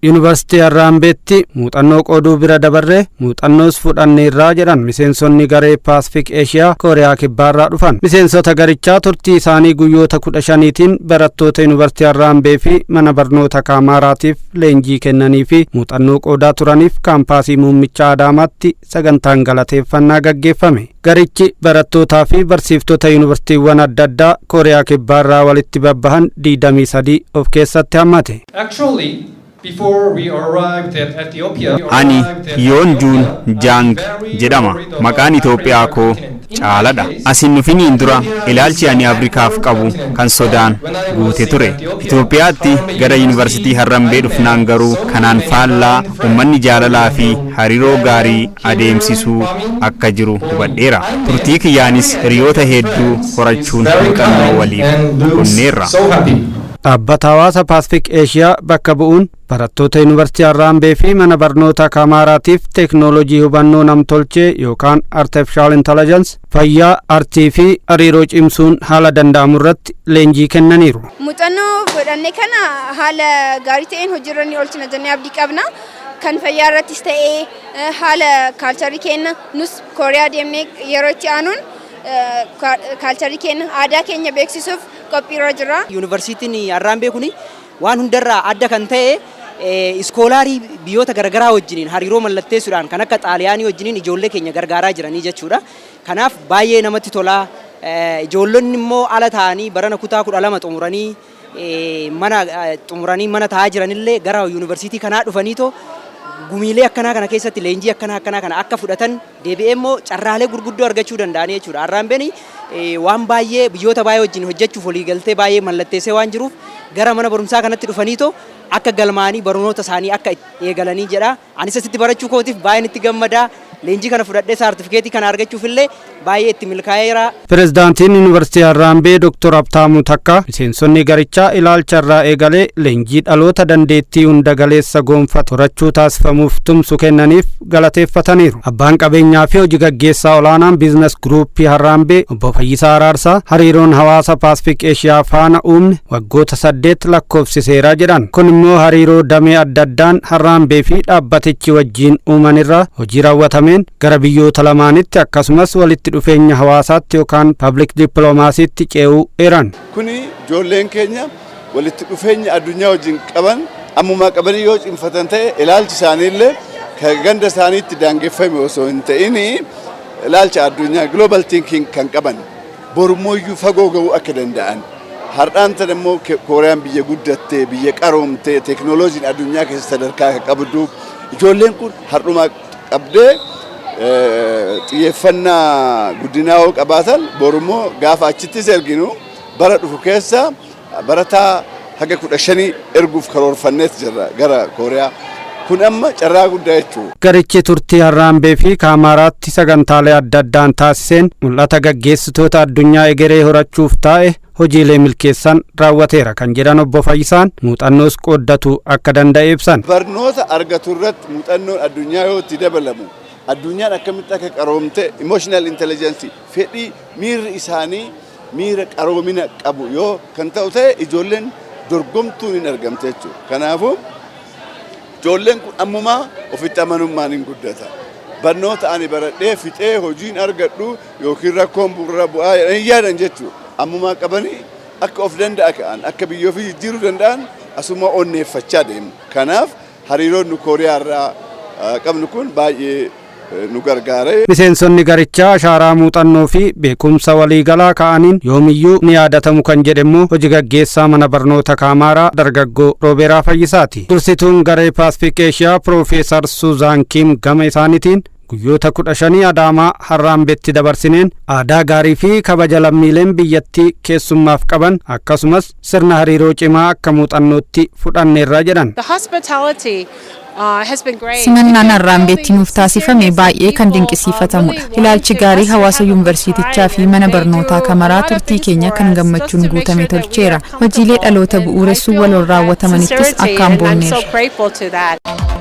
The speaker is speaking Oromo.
Yuunivarsiitii Harrambeetti muuxannoo qooduu bira dabarree muuxannoos fudhanneerraa jedhan miseensonni garee Pacific Asia Kooriyaa Kibbaarraa dhufan. Miseensota garichaa turtii isaanii guyyoota 15tiin barattoota Yuunivarsiitii Harrambee fi mana barnoota Kaamaaraatiif leenjii kennanii fi muuxannoo qoodaa turaniif kaampaasii muummicha Adaamaatti sagantaan galateeffannaa gaggeeffame. Garichi barattootaa fi barsiiftota yuunivarsiitiiwwan adda addaa Kooriyaa Kibbaarraa walitti babbahan 23 of keessatti hammate. Ani Yoon Juun Jaang jedhama. Maqaan Itoophiyaa koo Caaladha. Asin dhufiniin dura ilaalchi ani Afrikaaf qabu kan sodaan guute ture. Itoophiyaatti gara Yuunivarsiitii Harrambee dhufnaan garuu kanaan faallaa uummanni jaalalaa fi hariiroo gaarii adeemsisuu akka jiru hubadheera. Turtii kiyyaanis hiriyoota hedduu horachuun muuxannoo waliif kenneerra. Dhaabbata hawaasa Pacific Asia bakka bu'uun barattoota Yuunivarsiitii Harrambee fi mana barnoota Kaamaaraatiif teeknooloojii hubannoo namtolchee yookaan Artificial Intelligence fayyaa artii fi hariiroo cimsuun haala danda'amu irratti leenjii kennaniiru. Muuxannoo fudhanne kana haala gaarii ta'een hojiirra ni oolchina jennee abdii qabna. Kan fayyaa irrattis ta'ee haala kaalcharii keenya nus Kooriyaa deemnee yeroo itti aanuun kaalcharii keenya aadaa keenya beeksisuuf qophiirra jira. Yuunivarsiitiin Harrambee kuni waan hundarraa adda kan ta'e iskoolaarii biyyoota garagaraa wajjiniin hariiroo mallatteessuudhaan kan akka Xaaliyaanii wajjiniin ijoollee keenya gargaaraa jiranii jechuudha. Kanaaf baay'ee namatti tola. Ijoollonni immoo ala ta'anii barana kutaa 12 xumuranii mana taa'aa jiranillee gara yuunivarsiitii kanaa dhufaniitoo gumiilee akkanaa kana keessatti leenjii akkanaa kana akka fudhatan deebi'ee immoo carraalee gurguddoo argachuu danda'anii jechuudha. Harrambeen waan baay'ee biyyoota baay'ee wajjin hojjechuuf waliigaltee baay'ee mallatteessee waan jiruuf gara mana barumsaa kanatti dhufaniitoo akka galmaanii barnoota isaanii akka eegalanii jedha. Anis asitti barachuu kootiif baay'een itti gammadaa. Leenjii kana fudhadhee saartifikeetii kana argachuuf illee baay'ee itti milkaa'eera. Pirezidaantiin Yuunivarsiitii Harrambee Dr. Abtaamuu Takka miseensonni garichaa ilaalcha irraa eegalee leenjii dhaloota dandeettii hunda galeessa goonfatu horachuu taasifamuuf tumsu kennaniif galateeffataniiru. Abbaan qabeenyaa fi hojii gaggeessaa olaanaan biizines guruuppii Harrambee obbo Fayyisaa Araarsaa hariiroon hawaasa Pacific Asia faana uumne waggoota 8 lakkoofsiseera jedhan. Kun immoo hariiroo damee adda addaan Harrambee fi dhaabbatichi wajjin uumanirra hojii raawwatame gara biyyoota lamaanitti akkasumas walitti dhufeenya hawaasaatti yookaan public diplomaasiitti ce'uu eeran. Kuni ijoolleen keenya walitti dhufeenya addunyaa wajjin qaban ammumaa qabanii yoo cimfatan ta'e ilaalchi isaaniillee kan ganda isaaniitti daangeffame osoo hin ta'in ilaalcha addunyaa global thinking kan qaban borumooyyuu fagoo ga'uu akka danda'an. Har'aan tan immoo Kooriyaan biyya guddattee biyya qaroomtee teeknooloojiin addunyaa keessa sadarkaa qabdu ijoolleen kun har'umaa qabdee xiyyeeffannaa guddinaa yoo qabaatan borummoo gaafa achittis erginu bara dhufu keessa barataa haga 15 erguuf karoorfanneet jirra gara Kooriyaa. Kun amma carraa guddaa jechuudha. Garichi turtii Harrambee fi Kaamaaraatti sagantaalee adda addaan taasiseen mul'ata gaggeessitoota addunyaa egeree horachuuf taa'e hojiilee milkeessan raawwateera kan jedhan obbo Fayyisaan muuxannoos qooddatu akka danda'e ibsan. Barnoota argatu irratti muuxannoon addunyaa yoo itti dabalamu addunyaan akkamitti akka qaroomte emotional intelligence fedhii miirri isaanii miira qaroomina qabu yoo kan ta'u ta'e ijoolleen dorgomtuun hin argamte jechuudha. Kanaafuu ijoolleen kun ammumaa ofitti amanummaan hin guddata. Barnoota ani baradhee fixee hojiin argadhu yookiin rakkoon bu'uura bu'aa hin yaadan jechuudha. Ammumaa qabanii akka of danda'a ka'an akka biyya ofii jijjiiruu danda'an asuma onneeffachaa deemu. Kanaaf hariiroon nu Kooriyaa irraa qabnu kun baay'ee nu gargaare. Miseensonni garichaa ashaaraa muuxannoo fi beekumsa waliigalaa ka'aniin yoomiyyuu ni yaadatamu kan jedhamu hojii gaggeessaa mana barnoota Kaamaaraa dargaggoo Roobeeraa Fayyisaati. Dursituun garee Pacific Asia Profeesar Suuzaan Kim gama isaaniitiin guyyoota 15 Adaamaa Harrambeetti dabarsineen aadaa gaarii fi kabaja lammiileen biyyattii keessummaaf qaban akkasumas sirna hariiroo cimaa akka muuxannootti fudhanneerra jedhan. Simannaan Harrambeetti nuuf taasifame baay'ee kan dinqisiifatamudha. Ilaalchi gaarii hawaasa yuunivarsiitichaa fi mana barnootaa Kaamaraa turtii keenya kan gammachuun guutame tolcheera. Hojiilee dhaloota bu'uuressuu waloon raawwatamanittis akkaan boonneerra.